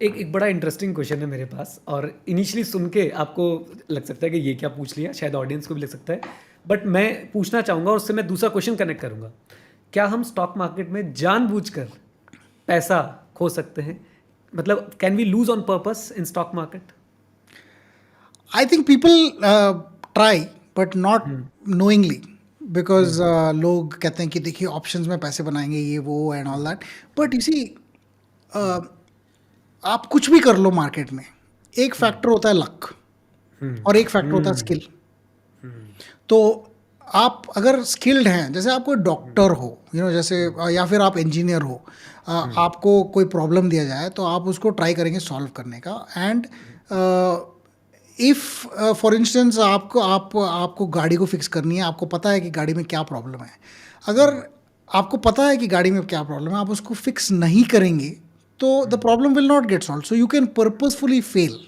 एक एक बड़ा इंटरेस्टिंग क्वेश्चन है मेरे पास और इनिशियली सुन के आपको लग सकता है कि ये क्या पूछ लिया, शायद ऑडियंस को भी लग सकता है। बट मैं पूछना चाहूँगा और उससे मैं दूसरा क्वेश्चन कनेक्ट करूँगा। क्या हम स्टॉक मार्केट में जानबूझकर पैसा खो सकते हैं? मतलब can we lose on purpose in stock market? I think people try but not hmm. Knowingly, because hmm. लोग कहते हैं कि देखिए ऑप्शंस में पैसे बनाएंगे ये वो एंड ऑल दैट। बट इसी आप कुछ भी कर लो मार्केट में, एक फैक्टर होता है लक हम्म। और एक फैक्टर होता है हम्म। स्किल। तो आप अगर स्किल्ड हैं, जैसे आप कोई डॉक्टर हो, जैसे या फिर आप इंजीनियर हो, आपको कोई प्रॉब्लम दिया जाए तो आप उसको ट्राई करेंगे सॉल्व करने का। एंड इफ़ फॉर इंस्टेंस आपको गाड़ी को फिक्स करनी है, आपको पता है कि गाड़ी में क्या प्रॉब्लम है। अगर आपको पता है कि गाड़ी में क्या प्रॉब्लम है, आप उसको फिक्स नहीं करेंगे तो the problem will not gate solve. So you can purposefully fail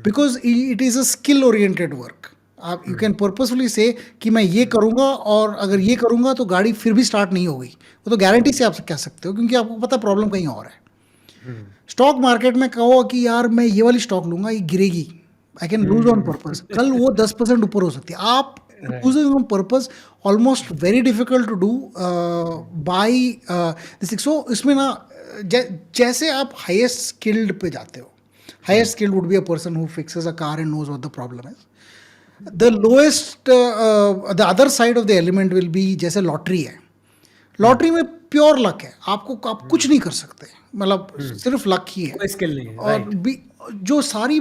because it is a skill oriented work. आप यू कैन पर्पसफुली से कि मैं ये करूँगा और अगर ये करूँगा तो गाड़ी फिर भी स्टार्ट नहीं होगी, वो तो गारंटी से आप कह सकते हो क्योंकि आपको पता प्रॉब्लम कहीं और है। स्टॉक मार्केट में कहो कि यार मैं ये वाली स्टॉक लूंगा, ये गिरेगी, I can lose on purpose, कल वो 10% ऊपर हो सकती है। आप right. Losing on purpose almost very difficult to do by this. So इसमें ना जैसे आप हाईएस्ट स्किल्ड पे जाते हो, highest skilled would be a person who fixes a car and knows what the problem is. The lowest, the other side of the element will be, जैसे lottery है, lottery में प्योर लक है, आप कुछ नहीं कर सकते, मतलब सिर्फ लक ही है। कोई स्किल नहीं है, और राइट। भी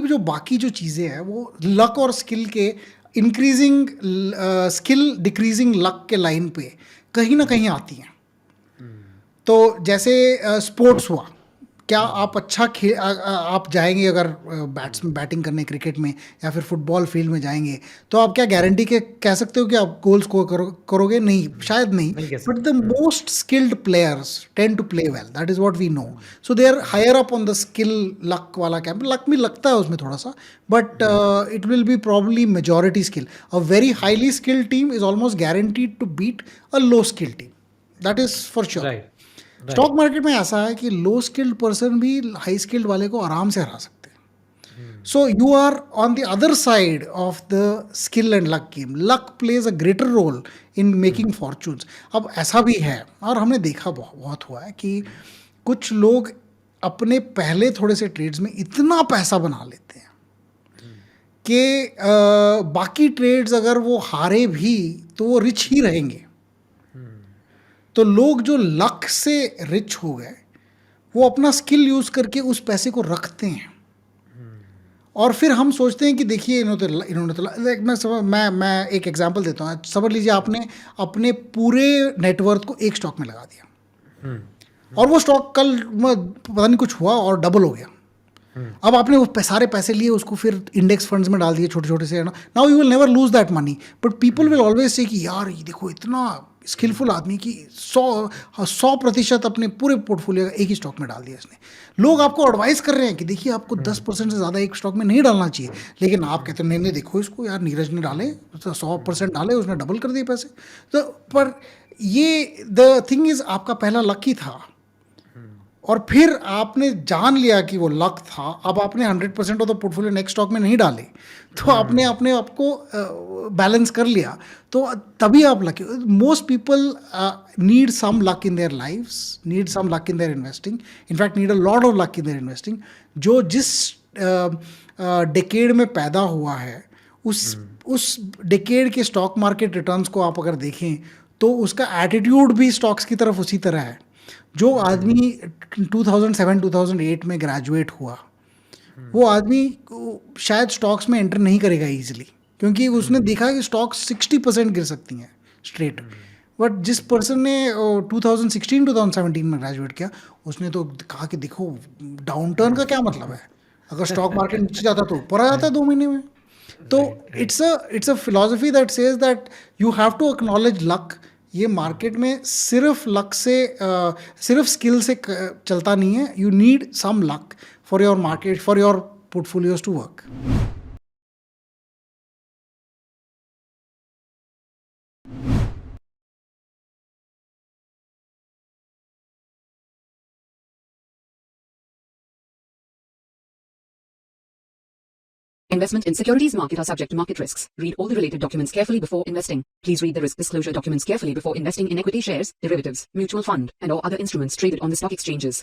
जो बाकी जो चीज़ें हैं वो लक और स्किल के इंक्रीजिंग, स्किल डिक्रीजिंग लक के लाइन पे कहीं ना कहीं आती हैं। तो जैसे स्पोर्ट्स हुआ, क्या आप अच्छा आप जाएंगे अगर बैटिंग करने क्रिकेट में या फिर फुटबॉल फील्ड में जाएंगे, तो आप क्या गारंटी के कह सकते हो कि आप गोल स्कोर करोगे? नहीं, शायद नहीं। नहीं कह बट सकते। The most skilled players tend to play well, that is what we know. So they are higher up on the skill luck वाला कैंप। लक भी लगता है उसमें थोड़ा सा, but it will be probably majority skill. A very highly skilled team is almost guaranteed to beat a low skill team, that is for sure. Right. Stock right. Market में ऐसा है कि लो स्किल्ड पर्सन भी high skilled वाले को आराम से हरा सकते हैं। So you are on the other side of the skill and luck game. Luck plays a greater role in making fortunes. अब ऐसा भी है और हमने देखा बहुत हुआ है कि कुछ लोग अपने पहले थोड़े से ट्रेड्स में इतना पैसा बना लेते हैं कि बाकी ट्रेड्स अगर वो हारे भी तो वो रिच ही रहेंगे। तो लोग जो लक से रिच हो गए, वो अपना स्किल यूज करके उस पैसे को रखते हैं और फिर हम सोचते हैं कि देखिए इन्होंने तो लाइक मैं एक एग्जांपल देता हूँ। समझ लीजिए आपने अपने पूरे नेटवर्थ को एक स्टॉक में लगा दिया और वो स्टॉक कल पता नहीं कुछ हुआ और डबल हो गया। अब आपने वो सारे पैसे लिए, उसको फिर इंडेक्स फंड्स में डाल दिए छोटे छोटे से, now you will never lose that money. But people will always say कि यार ये देखो इतना स्किलफुल आदमी कि 100% अपने पूरे पोर्टफोलियो का एक ही स्टॉक में डाल दिया इसने। लोग आपको एडवाइस कर रहे हैं कि देखिए आपको 10% से ज़्यादा एक स्टॉक में नहीं डालना चाहिए, लेकिन आप कहते हैं नहीं नहीं देखो इसको यार, नीरज ने डाले 100% डाले, उसने डबल कर दिए पैसे। तो पर ये द थिंग इज, आपका पहला लकी था और फिर आपने जान लिया कि वो लक था। अब आपने 100% of the portfolio next stock में नहीं डाले, तो आपने अपने आप को बैलेंस कर लिया। तो तभी आप lucky. Most people need some luck in their lives, need some luck in their investing, in fact need a lot of luck in their investing. जो जिस डेकेड में पैदा हुआ है, उस डेकेड के स्टॉक मार्केट रिटर्न्स को आप अगर देखें तो उसका एटीट्यूड भी स्टॉक्स की तरफ उसी तरह है। जो आदमी 2007 2008 में ग्रेजुएट हुआ, वो आदमी शायद स्टॉक्स में एंटर नहीं करेगा इजीली, क्योंकि उसने देखा कि स्टॉक्स 60% गिर सकती हैं स्ट्रेट। बट जिस पर्सन ने 2016 2017 में ग्रेजुएट किया, उसने तो कहा कि देखो डाउन टर्न का क्या मतलब है, अगर स्टॉक मार्केट नीचे जाता तो ऊपर आ जाता है 2 महीने में। तो right. Right. It's a philosophy that says that you have to acknowledge luck. ये मार्केट में सिर्फ लक से सिर्फ स्किल से चलता नहीं है। You need some luck for your market, for your portfolios to work. Investment in securities market are subject to market risks. Read all the related documents carefully before investing. Please read the risk disclosure documents carefully before investing in equity shares, derivatives, mutual fund, and or other instruments traded on the stock exchanges.